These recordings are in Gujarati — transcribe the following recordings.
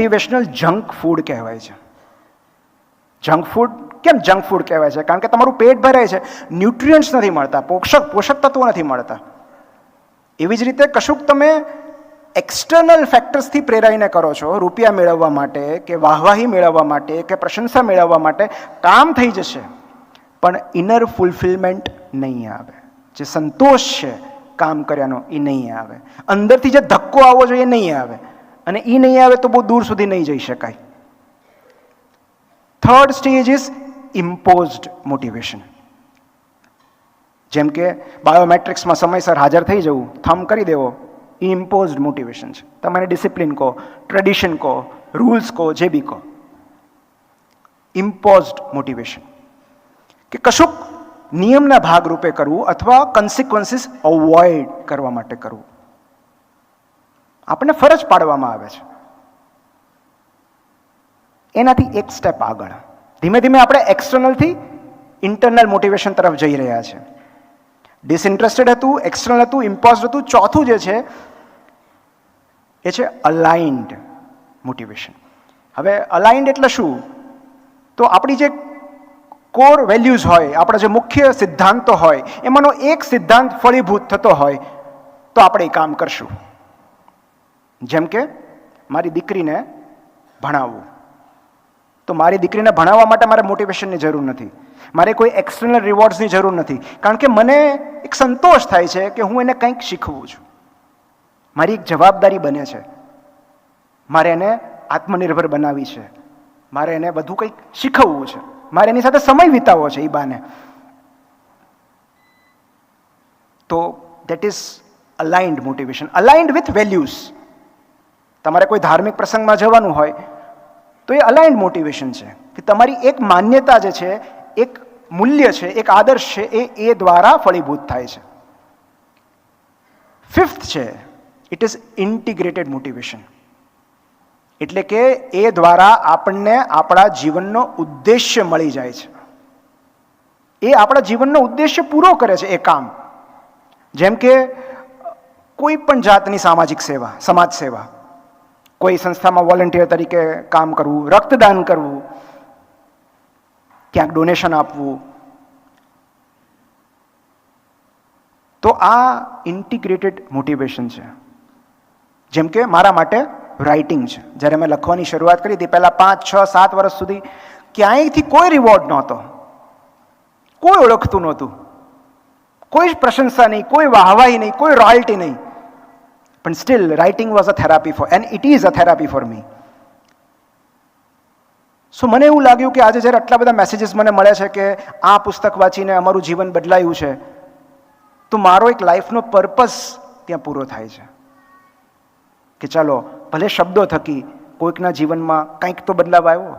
મોટિવેશનલ જંક ફૂડ કહેવાય છે. જંક ફૂડ કેમ જંક ફૂડ કહેવાય છે? કારણ કે તમારું પેટ ભરાય છે, ન્યુટ્રિયન્ટ્સ નથી મળતા, પોષક તત્વો નથી મળતા. એવી જ રીતે કશુંક તમે એક્સટર્નલ ફેક્ટર્સથી પ્રેરાઈને કરો છો, રૂપિયા મેળવવા માટે કે વાહવાહી મેળવવા માટે કે પ્રશંસા મેળવવા માટે, કામ થઈ જશે પણ ઇનર ફૂલફિલમેન્ટ નહીં આવે. જે સંતોષ છે કામ કર્યાનો એ નહીં આવે. અંદરથી જે ધક્કો આવવો જોઈએ એ નહીં આવે, અને એ નહીં આવે તો બહુ દૂર સુધી નહીં જઈ શકાય. Third stage is imposed motivation. જેમ કે બાયોમેટ્રિક્સમાં સમયસર હાજર થઈ જવું, થંબ કરી દેવો, એ ઇમ્પોઝડ મોટિવેશન છે. તમારે ડિસિપ્લિન કહો, ટ્રેડિશન કહો, રૂલ્સ કહો, જે બી કહો. ઇમ્પોઝડ મોટિવેશન કે કશુંક નિયમના ભાગરૂપે કરવું અથવા કન્સિક્વન્સીસ અવોઇડ કરવા માટે કરવું. આપણને ફરજ પાડવામાં આવે છે. એનાથી એક સ્ટેપ આગળ ધીમે ધીમે આપણે એક્સટર્નલથી ઇન્ટરનલ મોટિવેશન તરફ જઈ રહ્યા છે. ડિસઇન્ટરેસ્ટેડ હતું, એક્સટર્નલ હતું, ઇમ્પોઝડ હતું. ચોથું જે છે એ છે અલાઇન્ડ મોટિવેશન. હવે અલાઇન્ડ એટલે શું? તો આપણી જે કોર વેલ્યુઝ હોય, આપણા જે મુખ્ય સિદ્ધાંતો હોય, એમાંનો એક સિદ્ધાંત ફળીભૂત થતો હોય તો આપણે એ કામ કરશું. જેમ કે મારી દીકરીને ભણાવવું, તો મારી દીકરીને ભણાવવા માટે મારે મોટિવેશનની જરૂર નથી, મારે કોઈ એક્સટર્નલ રિવોર્ડ્સની જરૂર નથી, કારણ કે મને એક સંતોષ થાય છે કે હું એને કંઈક શીખવું છું. મારી એક જવાબદારી બને છે, મારે એને આત્મનિર્ભર બનાવી છે, મારે એને બધું કંઈક શીખવવું છે, મારે એની સાથે સમય વિતાવવો છે એ બાને. તો that is aligned motivation, aligned with values. તમારે કોઈ ધાર્મિક પ્રસંગમાં જવાનું હોય તો એ અલાઇન્ડ મોટિવેશન છે કે તમારી એક માન્યતા જે છે, એક મૂલ્ય છે, એક આદર્શ છે, એ દ્વારા ફળીભૂત થાય છે. ફિફ્થ છે ઇટ ઇઝ ઇન્ટિગ્રેટેડ મોટિવેશન. એટલે કે એ દ્વારા આપણને આપણા જીવનનો ઉદ્દેશ્ય મળી જાય છે. એ આપણા જીવનનો ઉદ્દેશ્ય પૂરો કરે છે એ કામ. જેમ કે કોઈ પણ જાતની સામાજિક સેવા, સમાજ સેવા, કોઈ સંસ્થામાં વોલન્ટિયર તરીકે કામ કરવું, રક્તદાન કરવું, ક્યાંક ડોનેશન આપવું. તો આ ઇન્ટિગ્રેટેડ મોટિવેશન છે. જેમ કે મારા માટે રાઇટિંગ છે. જ્યારે મેં લખવાની શરૂઆત કરી હતી પહેલાં 5, 6, 7 વર્ષ સુધી ક્યાંયથી કોઈ રિવોર્ડ નહોતો, કોઈ ઓળખતું નહોતું, કોઈ પ્રશંસા નહીં, કોઈ વાહવાહી નહીં, કોઈ રોયલ્ટી નહીં. પણ still writing was a therapy for, and it is a therapy for me. So મને એવું લાગ્યું કે આજે જ્યારે આટલા બધા મેસેજીસ મને મળે છે કે આ પુસ્તક વાંચીને અમારું જીવન બદલાયું છે, તો મારો એક લાઈફનો પર્પસ ત્યાં પૂરો થાય છે કે ચાલો ભલે શબ્દો થકી કોઈકના જીવનમાં કંઈક તો બદલાવ આવ્યો,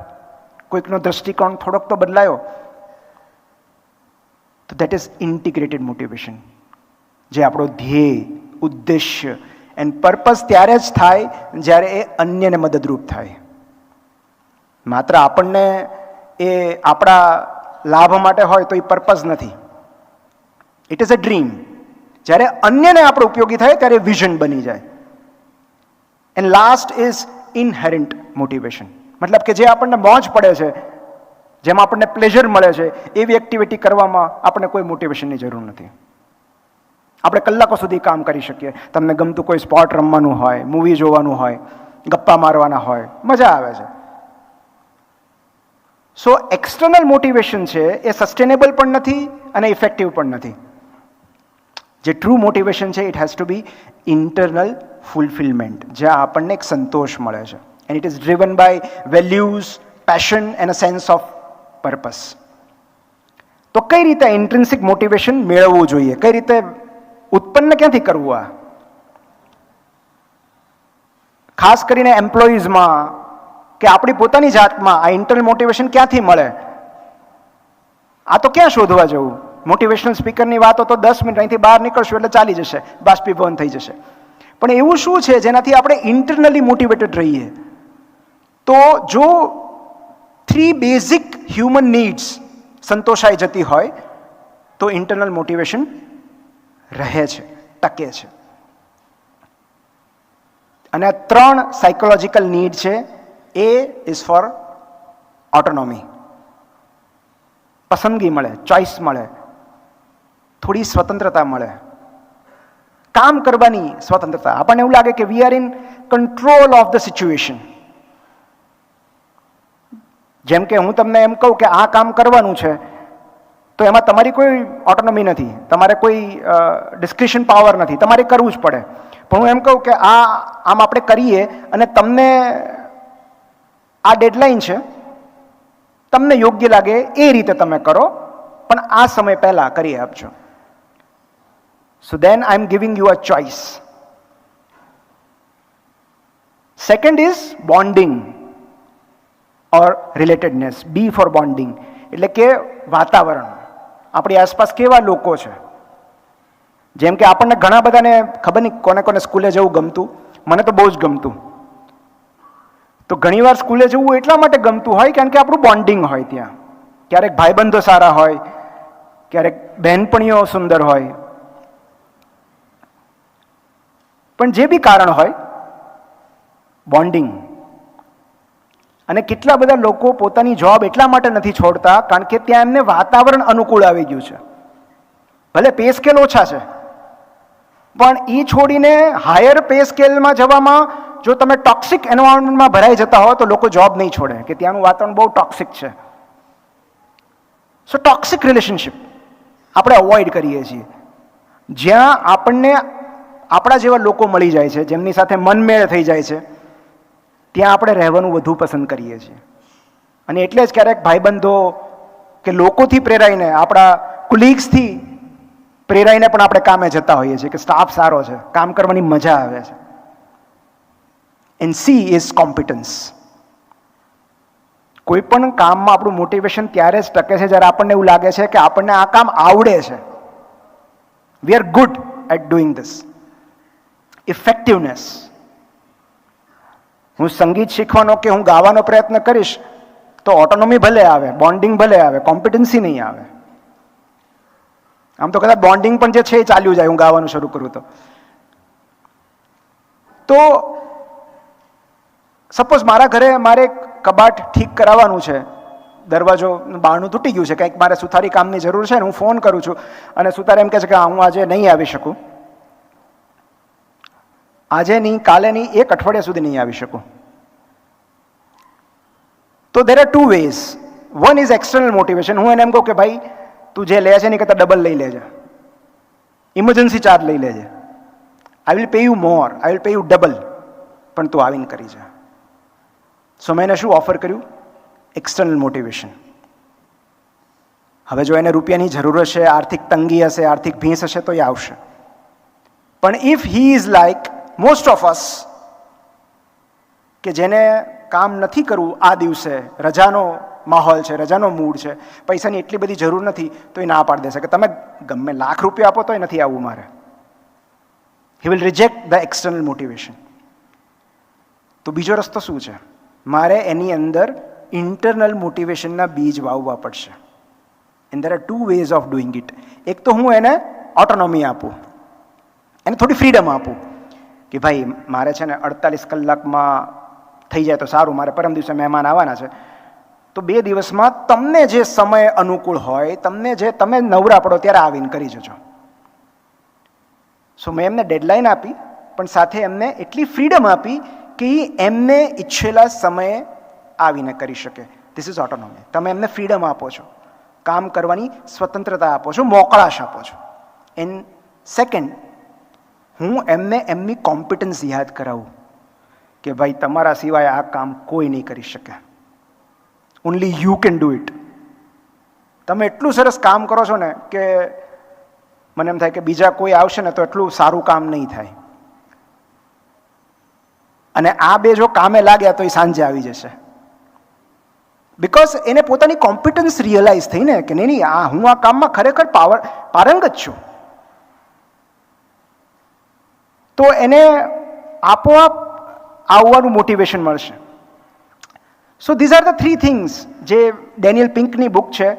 કોઈકનો દ્રષ્ટિકોણ થોડોક તો બદલાયો. તો દેટ ઇઝ ઇન્ટિગ્રેટેડ મોટિવેશન, જે આપણો ધ્યેય, ઉદ્દેશ્ય એન્ડ પર્પસ ત્યારે જ થાય જ્યારે એ અન્યને મદદરૂપ થાય. માત્ર આપણને એ આપણા લાભ માટે હોય તો એ પર્પસ નથી. It is a dream. જ્યારે અન્યને આપણે ઉપયોગી થાય ત્યારે વિઝન બની જાય. And last is inherent motivation. મતલબ કે જે આપણને મોજ પડે છે, જેમાં આપણને પ્લેઝર મળે છે, એવી એક્ટિવિટી કરવામાં આપણને કોઈ મોટિવેશનની જરૂર નથી. આપણે કલાકો સુધી કામ કરી શકીએ. તમને ગમતું કોઈ સ્પોર્ટ રમવાનું હોય, મૂવી જોવાનું હોય, ગપ્પા મારવાના હોય, મજા આવે છે. સો એક્સટર્નલ મોટિવેશન છે એ સસ્ટેનેબલ પણ નથી અને ઇફેક્ટિવ પણ નથી. જે ટ્રુ મોટિવેશન છે it has to be internal fulfilment, જ્યાં આપણને એક સંતોષ મળે છે. And it is driven by values, passion and a sense of purpose. તો કઈ રીતે ઇન્ટ્રિન્સિક મોટિવેશન મેળવવું જોઈએ, કઈ રીતે ઉત્પન્ન ક્યાંથી કરવું? આ ખાસ કરીને એમ્પ્લોઈઝમાં કે આપણી પોતાની જાતમાં આ ઇન્ટરનલ મોટિવેશન ક્યાંથી મળે? આ તો ક્યાં શોધવા જવું? મોટિવેશનલ સ્પીકરની વાતો તો 10 મિનિટ અહીંથી બહાર નીકળશું એટલે ચાલી જશે, બાષ્પીભવન થઈ જશે. પણ એવું શું છે જેનાથી આપણે ઇન્ટરનલી મોટિવેટેડ રહીએ? તો જો 3 બેઝિક હ્યુમન નીડ્સ સંતોષાઈ જતી હોય તો ઇન્ટરનલ મોટિવેશન રહે છે, ટકે છે. અને 3 સાયકોલોજીકલ નીડ છે એ ઇઝ ફોર ઓટોનોમી. પસંદગી મળે, ચોઇસ મળે, થોડી સ્વતંત્રતા મળે, કામ કરવાની સ્વતંત્રતા. આપણને એવું લાગે કે we are in control of the situation. જેમ કે હું તમને એમ કહું કે આ કામ કરવાનું છે, તો એમાં તમારી કોઈ ઓટોનોમી નથી, તમારે કોઈ ડિસ્ક્રિશન પાવર નથી, તમારે કરવું જ પડે. પણ હું એમ કહું કે આમ આપણે કરીએ અને તમને આ ડેડલાઇન છે, તમને યોગ્ય લાગે એ રીતે તમે કરો, પણ આ સમય પહેલાં કરી આપજો. So then I am giving you a choice. Second is bonding or relatedness. B for bonding, એટલે કે વાતાવરણ. આપણી આસપાસ કેવા લોકો છે. જેમ કે આપણને ઘણા બધાને ખબર નહીં કોને કોને સ્કૂલે જવું ગમતું, મને તો બહુ જ ગમતું. તો ઘણીવાર સ્કૂલે જવું એટલા માટે ગમતું હોય કારણ કે આપણું બોન્ડિંગ હોય ત્યાં. ક્યારેક ભાઈબંધો સારા હોય, ક્યારેક બહેનપણીઓ સુંદર હોય, પણ જે બી કારણ હોય, બોન્ડિંગ. અને કેટલા બધા લોકો પોતાની જોબ એટલા માટે નથી છોડતા કારણ કે ત્યાં એમને વાતાવરણ અનુકૂળ આવી ગયું છે. ભલે પે સ્કેલ ઓછા છે, પણ એ છોડીને હાયર પે સ્કેલમાં જવામાં જો તમે ટોક્સિક એન્વાયરમેન્ટમાં ભરાઈ જતા હો તો લોકો જોબ નહીં છોડે કે ત્યાંનું વાતાવરણ બહુ ટોક્સિક છે. સો ટોક્સિક રિલેશનશિપ આપણે અવોઇડ કરીએ છીએ. જ્યાં આપણને આપણા જેવા લોકો મળી જાય છે, જેમની સાથે મનમેળ થઈ જાય છે, ત્યાં આપણે રહેવાનું વધુ પસંદ કરીએ છીએ. અને એટલે જ ક્યારેક ભાઈબંધો કે લોકોથી પ્રેરાઈને, આપણા કુલીગ્સથી પ્રેરાઈને પણ આપણે કામે જતા હોઈએ છીએ કે સ્ટાફ સારો છે, કામ કરવાની મજા આવે છે. And she is competence. કોઈ પણ કામમાં આપણું મોટિવેશન ત્યારે જ ટકે છે જ્યારે આપણને એવું લાગે છે કે આપણને આ કામ આવડે છે. We are good at doing this. Effectiveness. હું સંગીત શીખવાનો કે હું ગાવાનો પ્રયત્ન કરીશ તો ઓટોનોમી ભલે આવે, બોન્ડિંગ ભલે આવે, કોમ્પિટન્સી નહીં આવે. આમ તો કદાચ બોન્ડિંગ પણ જે છે એ ચાલ્યું જાય હું ગાવાનું શરૂ કરું તો સપોઝ મારા ઘરે મારે કબાટ ઠીક કરાવવાનું છે, દરવાજો બારણું તૂટી ગયું છે, કંઈક મારે સુથારી કામની જરૂર છે ને હું ફોન કરું છું અને સુથાર એમ કહે છે કે હું આજે નહીં આવી શકું, આજે નહીં, કાલે નહીં, એક અઠવાડિયા સુધી નહીં આવી શકું. તો there are two ways. One is external motivation. હું એને એમ કહું કે ભાઈ તું જે લે છે એની કરતાં ડબલ લઈ લેજે, ઇમરજન્સી ચાર્જ લઈ લેજે, I will pay you more, I will pay you double, પણ તું આવીને કરી જા. સો મેં એને શું ઓફર કર્યું? External motivation. હવે જો એને રૂપિયાની જરૂર હશે, આર્થિક તંગી હશે, આર્થિક ભીંસ હશે તો એ આવશે. પણ if he is like most of us કે જેને કામ નથી કરવું આ દિવસે, રજાનો માહોલ છે, રજાનો મૂડ છે, પૈસાની એટલી બધી જરૂર નથી, તો એ ના પાડી દેશે કે તમે ગમે લાખ રૂપિયા આપો તો એ નથી આવવું મારે. He will reject the external motivation. તો બીજો રસ્તો શું છે? મારે એની અંદર ઇન્ટરનલ મોટિવેશનના બીજ વાવવા પડશે. And there are two ways of doing it. એક તો હું એને ઓટોનોમી આપું, એને થોડી ફ્રીડમ આપું કે ભાઈ મારે છે ને 48 કલાકમાં થઈ જાય તો સારું, મારે પરમ દિવસે મહેમાન આવવાના છે, તો 2 દિવસમાં તમને જે સમય અનુકૂળ હોય, તમે નવરા પડો ત્યારે આવીને કરી જજો. સો મેં એમને ડેડલાઇન આપી, પણ સાથે એમને એટલી ફ્રીડમ આપી કે એમને ઈચ્છેલા સમયે આવીને કરી શકે. This is ઓટોનોમી. તમે એમને ફ્રીડમ આપો છો, કામ કરવાની સ્વતંત્રતા આપો છો, મોકળાશ આપો છો. એન્ડ સેકન્ડ, હું એમને એમની કોમ્પિટન્સ યાદ કરાવું કે ભાઈ તમારા સિવાય આ કામ કોઈ નહીં કરી શકે. Only you can do it. તમે એટલું સરસ કામ કરો છો ને કે મને એમ થાય કે બીજા કોઈ આવશે ને તો એટલું સારું કામ નહીં થાય. અને આ બે જો કામે લાગ્યા તો એ સાંજે આવી જશે. બિકોઝ એને પોતાની કોમ્પિટન્સ રિયલાઇઝ થઈ ને કે નહીં, આ હું આ કામમાં ખરેખર પારંગત છું. તો એને આપોઆપ આવવાનું મોટિવેશન મળશે. So these are the 3 things જે ડેનિયલ પિંકની બુક છે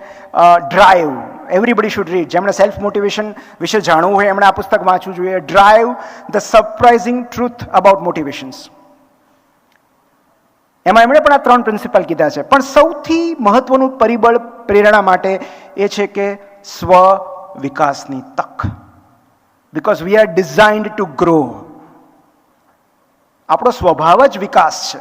ડ્રાઈવ, એવરીબડી શુડ રીડ. જેમણે સેલ્ફ મોટિવેશન વિશે જાણવું હોય એમણે આ પુસ્તક વાંચવું જોઈએ. Drive, the surprising truth about motivations. એમાં એમણે પણ આ 3 પ્રિન્સિપલ કીધા છે. પણ સૌથી મહત્વનું પરિબળ પ્રેરણા માટે એ છે કે સ્વ વિકાસની તક. Because we are designed to grow. આપણો સ્વભાવ જ વિકાસ છે.